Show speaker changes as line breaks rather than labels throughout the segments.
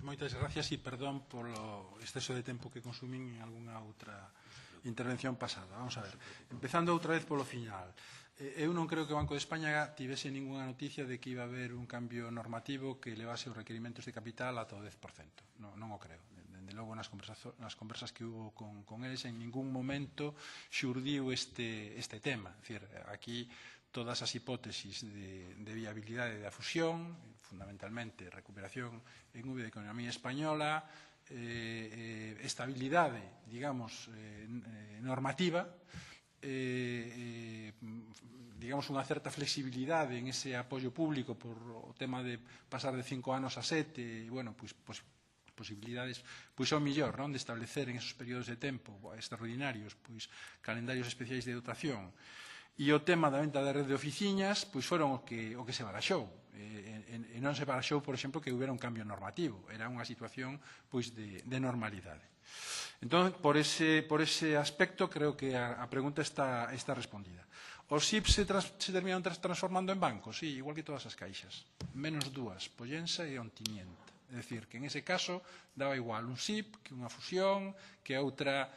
moitas gracias e perdón polo exceso de tempo que consumín en algunha outra intervención pasada. Vamos a ver, empezando outra vez polo final. Eu non creo que o Banco de España tivese ninguna noticia de que iba a haber un cambio normativo que elevase os requerimentos de capital ata o 10%. Non o creo. Dende logo, nas conversas que hubo con eles, en ningún momento xurdiu este tema. É dicir, aquí todas as hipótesis de viabilidade da fusión, fundamentalmente recuperación en V de economía española, estabilidade, digamos, normativa, digamos, unha certa flexibilidade en ese apoio público por o tema de pasar de 5 anos a 7, e, bueno, pois posibilidades, pois ao millor, non, de establecer en esos períodos de tempo extraordinarios, pois calendarios especiais de dotación. E o tema da venta da rede de oficinas, pois foron o que se baraxou. E non se baraxou, por exemplo, que houbera un cambio normativo. Era unha situación, pois, de normalidade. Entón, por ese aspecto, creo que a pregunta está respondida. Os SIP se terminaron transformando en bancos? Sí, igual que todas as caixas. Menos dúas, Pollensa e Ontimienta. É dicir, que en ese caso daba igual un SIP que unha fusión, que outra...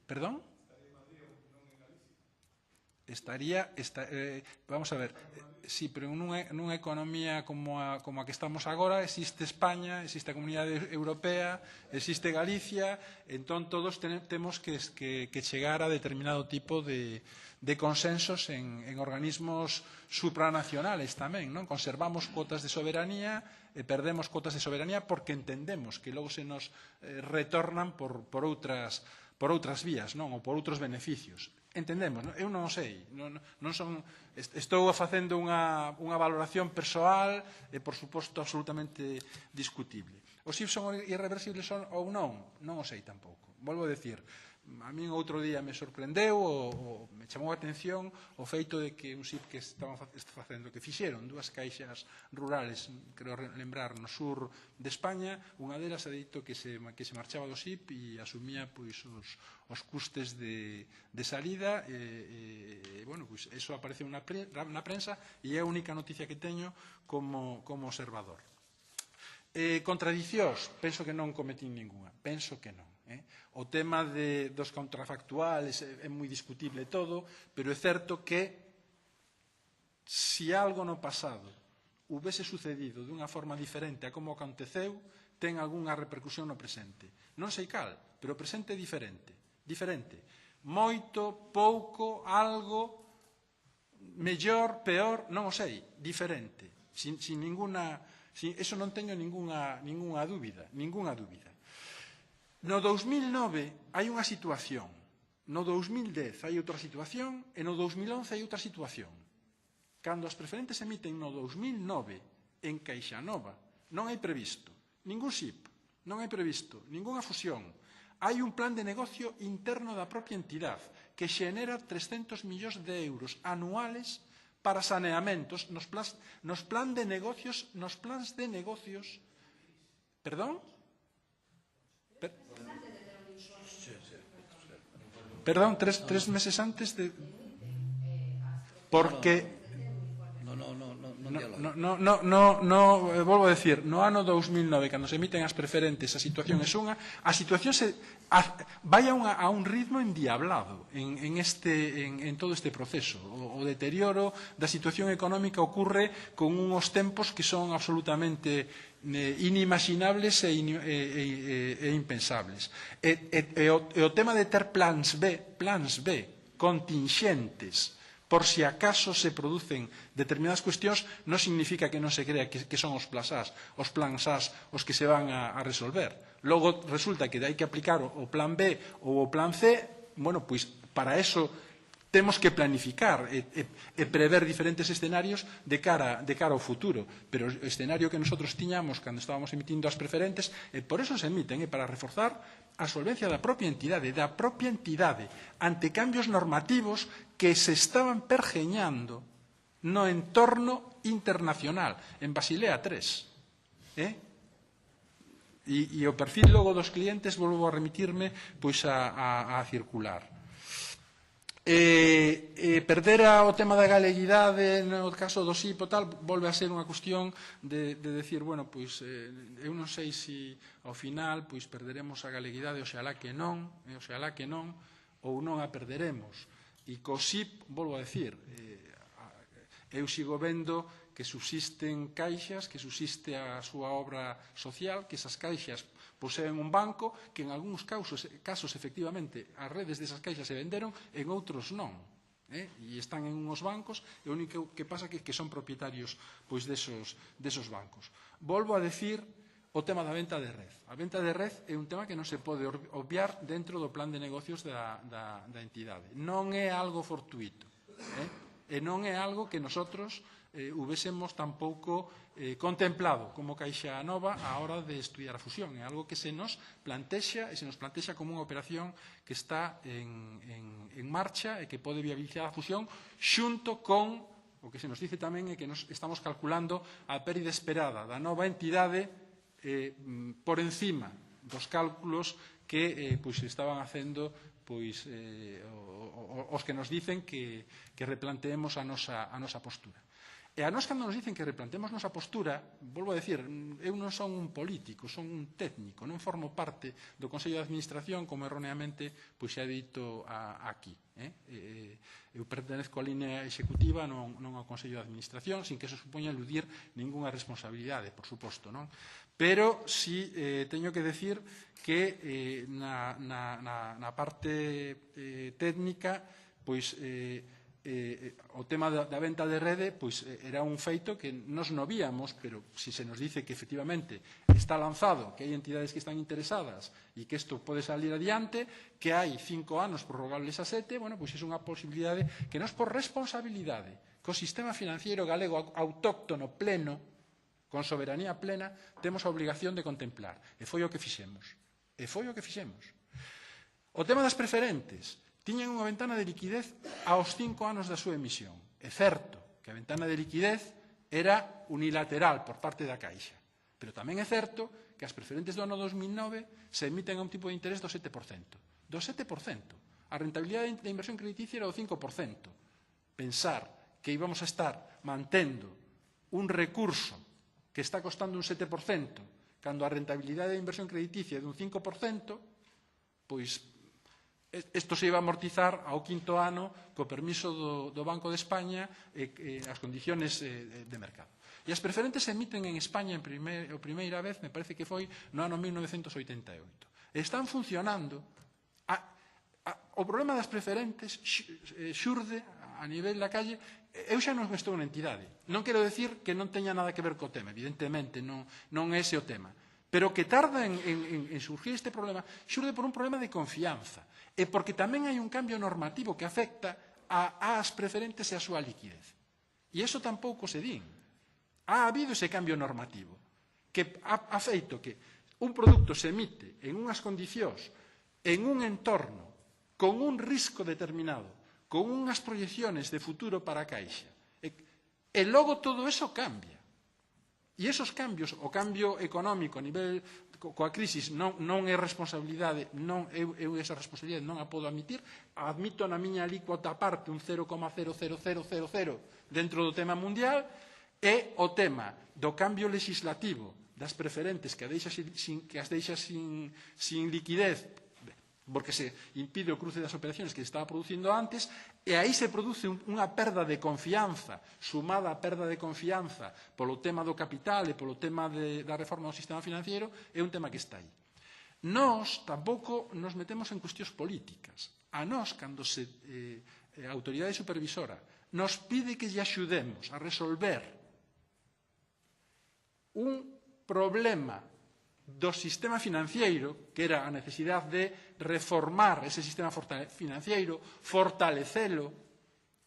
Perdón? Vamos a ver, sí, pero nunha economía como a que estamos agora, existe España, existe a Comunidade Europea, existe Galicia, entón todos temos que chegar a determinado tipo de consensos en organismos supranacionales tamén, non? Conservamos cuotas de soberanía e perdemos cuotas de soberanía porque entendemos que logo se nos retornan por outras vías, non? Ou por outros beneficios. Entendemos, non? Eu non o sei, estou facendo unha valoración persoal e, por suposto, absolutamente discutible. Os SIF son irreversibles ou non? Non o sei tampouco. Volvo a decir, a min outro día me sorprendeu ou me chamou a atención o feito de que un SIF que estaban facendo, que fixeron dúas caixas rurales, creo lembrar, no sur de España, unha delas ha dito que se marchaba do SIF e asumía os custes de salida e, bueno, pois eso apareceu na prensa e é a única noticia que teño como observador. Contradicións, penso que non cometín ninguna, penso que non. O tema dos contrafactuales é moi discutible todo, pero é certo que se algo no pasado houvese sucedido dunha forma diferente a como aconteceu, ten algunha repercusión no presente. Non sei cal, pero o presente é diferente. Moito, pouco, algo, mellor, peor, non o sei, diferente. Sin ninguna... Eso non teño ninguna dúbida. No 2009 hai unha situación, no 2010 hai outra situación e no 2011 hai outra situación. Cando as preferentes se emiten no 2009 en Caixanova non hai previsto ningún SIP, non hai previsto ningunha fusión. Hai un plan de negocio interno da propia entidade que xenera 300 millóns de euros anuales para saneamentos nos plans de negocios, perdón? Perdón, tres meses antes de... Porque... volvo a decir, no ano 2009, cando se emiten as preferentes, a situación é unha, a situación vai a un ritmo endiablado en todo este proceso. O deterioro da situación económica ocorre con uns tempos que son absolutamente inimaginables e impensables. E o tema de ter plans B, contingentes, por si acaso se producen determinadas cuestións, non significa que non se crea que son os plans A os que se van a resolver. Logo resulta que hai que aplicar o plan B ou o plan C, bueno, pois para eso temos que planificar e prever diferentes escenarios de cara ao futuro. Pero o escenario que nosotros tiñamos cando estábamos emitindo as preferentes, por eso se emiten, para reforzar a solvencia da propia entidade ante cambios normativos que se estaban pergeñando no entorno internacional, en Basilea III. E o perfil logo dos clientes volvo a remitirme pois a circular. Perder o tema da galeguidade no caso do SIP tal volve a ser unha cuestión de decir, bueno, pois eu non sei se ao final pois perderemos a galeguidade, oxalá que non, ou non a perderemos. E co SIP, volvo a decir, eu sigo vendo que subsisten caixas, que subsiste a súa obra social, que esas caixas poseen un banco, que en algúns casos efectivamente, as redes desas caixas se venderon, en outros non. E están en uns bancos, e o único que pasa é que son propietarios pois desos bancos. Volvo a decir o tema da venta de red. A venta de red é un tema que non se pode obviar dentro do plan de negocios da entidade. Non é algo fortuito. E non é algo que nosotros hubésemos tampouco contemplado como Caixa Nova á hora de estudiar a fusión. É algo que se nos plantexa como unha operación que está en marcha e que pode viabilizar a fusión xunto con o que se nos dice tamén é que nos estamos calculando a pérdida esperada da nova entidade por encima dos cálculos que pois estaban facendo pois os que nos dicen que replanteemos a nosa postura. E a nós, cando nos dicen que replanteemos nosa postura, volvo a decir, eu non son un político, son un técnico, non formo parte do Consello de Administración, como erróneamente pois xa he dito aquí. Eu pertenezco á línea executiva, non ao Consello de Administración, sin que eso supoña eludir ningunha responsabilidade, por suposto, non? Pero si teño que decir que na parte técnica, pois o tema da venta de rede pois era un feito que nos non víamos, pero se nos dice que efectivamente está lanzado, que hai entidades que están interesadas e que isto pode salir adiante, que hai 5 anos prorrogables a 7, bueno, pois é unha posibilidade que nós por responsabilidade co sistema financiero galego autóctono pleno, con soberanía plena, temos a obligación de contemplar. E foi o que fixemos. O tema das preferentes tiñan unha ventana de liquidez aos 5 anos da súa emisión. É certo que a ventana de liquidez era unilateral por parte da Caixa, pero tamén é certo que as preferentes do ano 2009 se emiten a un tipo de interés do 7%. Do 7%. A rentabilidade de inversión crediticia era do 5%. Pensar que íbamos a estar mantendo un recurso que está costando un 7%, cando a rentabilidade de inversión crediticia é dun 5%, pois isto se iba a amortizar ao 5º ano co permiso do Banco de España e as condiciones de mercado. E as preferentes se emiten en España a primeira vez, me parece que foi no ano 1988. Están funcionando. O problema das preferentes xurde a nivel da calle. Eu xa non estou na entidade. Non quero decir que non teña nada que ver co tema, evidentemente non é ese o tema. Pero que tarda en surgir este problema, xurde por un problema de confianza. E porque tamén hai un cambio normativo que afecta ás preferentes e a súa liquidez. E iso tampouco se din. Ha habido ese cambio normativo que ha feito que un produto se emite en unhas condicións, en un entorno, con un risco determinado, con unhas proyecciones de futuro para a Caixa. E logo todo eso cambia. E esos cambios, o cambio económico a nivel coa crisis non é responsabilidade, eu esa responsabilidade non a podo admitir, admito na miña alícuota aparte un 0,00000 dentro do tema mundial, e o tema do cambio legislativo das preferentes que as deixa sin liquidez, porque se impide o cruce das operacións que se estaba producindo antes, e aí se produce unha perda de confianza, sumada a perda de confianza polo tema do capital e polo tema da reforma do sistema financiero, é un tema que está aí. Nós tampouco nos metemos en cuestións políticas. A nós, cando a autoridade supervisora nos pide que lle axudemos a resolver un problema do sistema financiero, que era a necesidade de reformar ese sistema financiero, fortalecelo,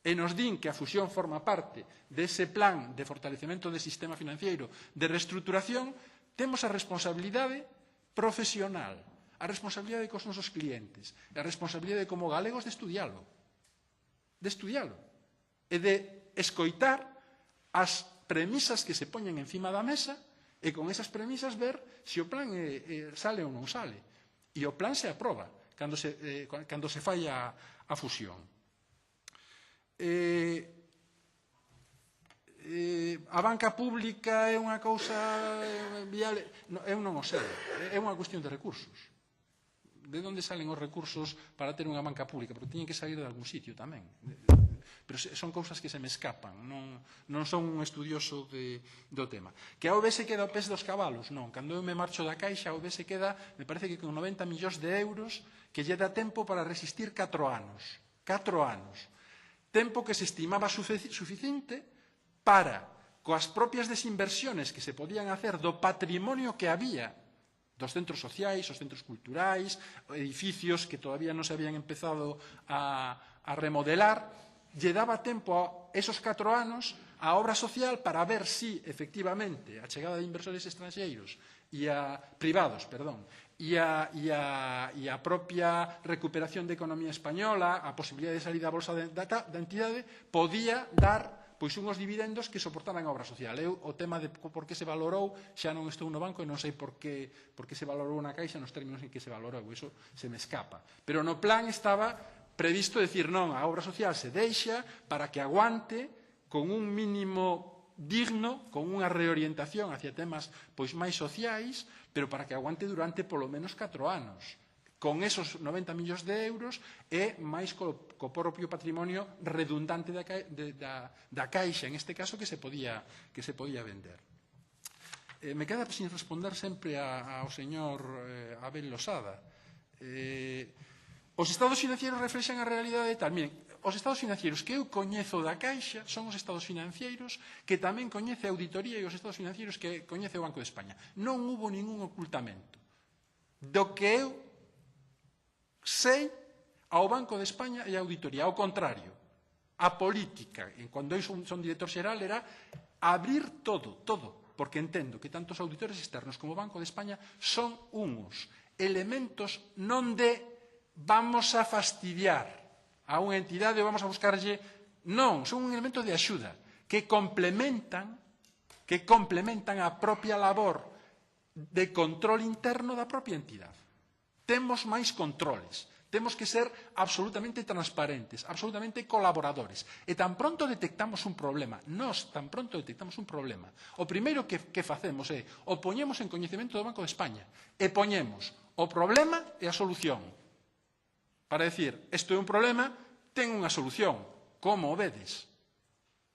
e nos din que a fusión forma parte dese plan de fortalecemento do sistema financiero, de reestruturación, temos a responsabilidade profesional, a responsabilidade cos nosos clientes, a responsabilidade como galegos de estudialo, e de escoitar as premisas que se poñen encima da mesa e con esas premisas ver se o plan sale ou non sale. E o plan se aproba cando se fai a fusión. A banca pública é unha cousa viable? Eu non o sei. É unha cuestión de recursos. De onde salen os recursos para ter unha banca pública? Porque teñen que salir de algún sitio tamén. Pero son cousas que se me escapan. Non son un estudioso do tema. Que a OBS queda ao pés dos cabalos? Non. Cando eu me marcho da Caixa, a OBS queda, me parece que con 90 millóns de euros, que lle dá tempo para resistir 4 anos. 4 anos. Tempo que se estimaba suficiente para, coas propias desinversiones que se podían hacer do patrimonio que había dos centros sociais, os centros culturais, edificios que todavía non se habían empezado a remodelar, lle daba tempo a esos 4 anos a obra social para ver si, efectivamente, a chegada de inversores estranxeiros privados, e a propia recuperación da economía española, a posibilidade de salir da bolsa da entidade, podía dar unhos dividendos que soportaran a obra social. Eu, o tema de por que se valorou, xa non estou no banco e non sei por que se valorou na Caixa nos términos en que se valorou. Iso se me escapa. Pero no plan estaba previsto decir non, a obra social se deixa para que aguante con un mínimo digno, con unha reorientación hacia temas máis sociais, pero para que aguante durante polo menos 4 anos. Con esos 90 millóns de euros e máis co propio patrimonio redundante da Caixa, en este caso, que se podía vender. Me queda sin responder sempre ao señor Abel Losada. Os estados financeiros reflexan a realidade tal. Miren, os estados financeiros que eu coñezo da Caixa son os estados financeiros que tamén coñece a auditoría e os estados financeiros que coñece o Banco de España. Non hubo ningún ocultamento. Do que eu sei ao Banco de España e a auditoría. Ao contrario, a política, cando eu son director xeral, era abrir todo, porque entendo que tanto os auditores externos como o Banco de España son uns elementos non de vamos a fastidiar a unha entidade ou vamos a buscarlle, non, son un elemento de axuda que complementan a propia labor de control interno da propia entidade. Temos máis controles, temos que ser absolutamente transparentes, absolutamente colaboradores. E tan pronto detectamos un problema, o primeiro que facemos é o poñemos en coñecemento do Banco de España e poñemos o problema e a solución. Para decir, isto é un problema, ten unha solución, como o vedes?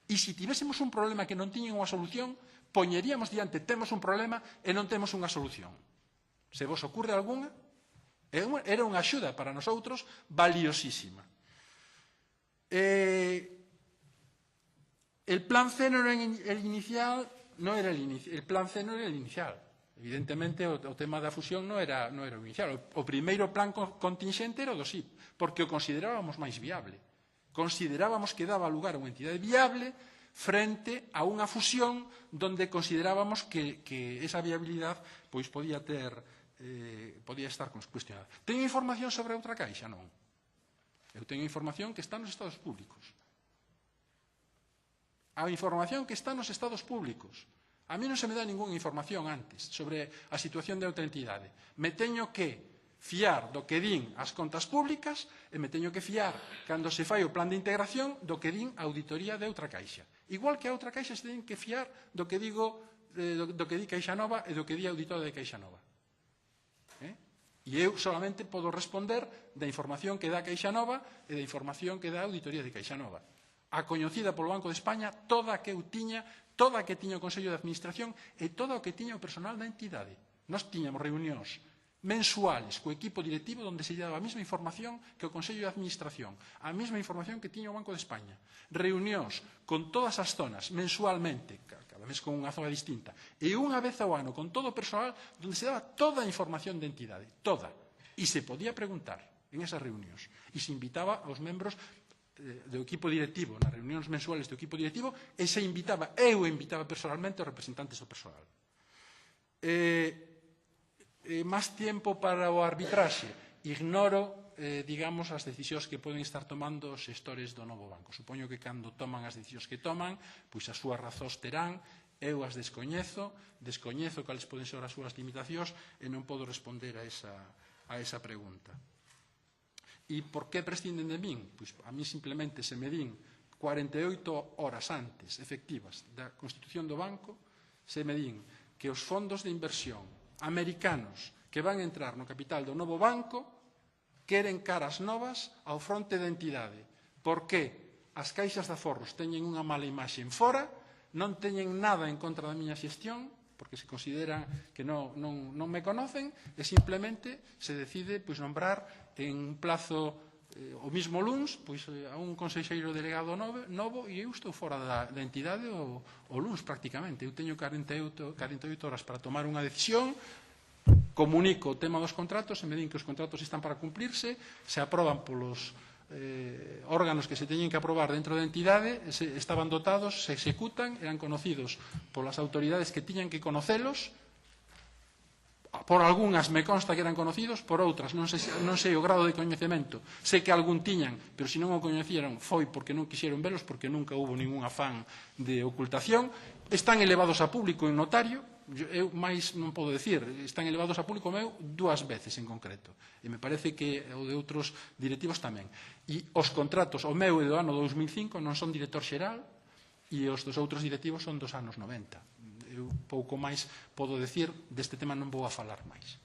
E se tivésemos un problema que non tiña unha solución, poñeríamos diante, temos un problema e non temos unha solución. Se vos ocurre algunha? Era unha axuda para nosotros valiosísima. El plan C non era el inicial, el plan C non era el inicial. Evidentemente, o tema da fusión non era o inicial. O primeiro plan contingente era o do SIP, porque o considerábamos máis viable. Considerábamos que daba lugar a unha entidade viable frente a unha fusión donde considerábamos que esa viabilidade podía estar cuestionada. Teño información sobre outra Caixa? Non. Eu teño información que está nos estados públicos. A información que está nos estados públicos. A mí non se me dá ninguna información antes sobre a situación de outra entidade. Me teño que fiar do que din as contas públicas e me teño que fiar, cando se fai o plan de integración, do que din a auditoría de outra Caixa. Igual que a outra Caixa se ten que fiar do que di Caixa Nova e do que di a auditora de Caixa Nova. E eu solamente podo responder da información que dá Caixa Nova e da información que dá a auditoría de Caixa Nova. A coñecida polo Banco de España, toda a que eu tiña, toda a que tiña o Consello de Administración e toda o que tiña o personal da entidade. Nós tiñamos reunións mensuales co equipo directivo onde se lle daba a mesma información que o Consello de Administración, a mesma información que tiña o Banco de España. Reunións con todas as zonas mensualmente, cada mes con unha zona distinta, e unha vez ao ano con todo o personal onde se daba toda a información de entidade, toda. E se podía preguntar en esas reunións. E se invitaba aos membros do equipo directivo, nas reunións mensuales do equipo directivo, e se invitaba, eu invitaba personalmente aos representantes do personal. Más tiempo para o arbitraxe. Ignoro, digamos, as decisións que poden estar tomando os xestores do novo banco. Supoño que cando toman as decisións que toman, pois as súas razóns terán, eu as descoñezo cales poden ser as súas limitacións e non podo responder a esa pregunta. E por que prescinden de min? Pois a mí simplemente se me din 48 horas antes, efectivas, da constitución do banco, se me din que os fondos de inversión americanos que van entrar no capital do novo banco queren caras novas ao fronte da entidade. Por que as caixas de aforros teñen unha mala imaxe en fora, non teñen nada en contra da miña xestión, porque se consideran que non me conocen, e simplemente se decide nombrar en un plazo o mismo luns a un consexeiro delegado novo e eu estou fora da entidade o luns prácticamente. Eu teño 48 horas para tomar unha decisión, comunico o tema dos contratos, e me din que os contratos están para cumplirse, se aproban polos órganos que se teñen que aprobar dentro da entidade, estaban dotados, se executan, eran conocidos polas autoridades que tiñan que conocelos. Por algunhas me consta que eran conocidos, por outras non sei o grado de coñecemento. Sei que algún tiñan, pero se non o coñeceron foi porque non quixeron velos, porque nunca houve ningún afán de ocultación. Están elevados a público en notario, eu máis non podo decir, están elevados a público meu 2 veces en concreto. E me parece que o de outros directivos tamén. E os contratos, o meu e do ano 2005, non son director xeral, e os dos outros directivos son dos anos 90. Eu pouco máis podo decir, deste tema non vou a falar máis.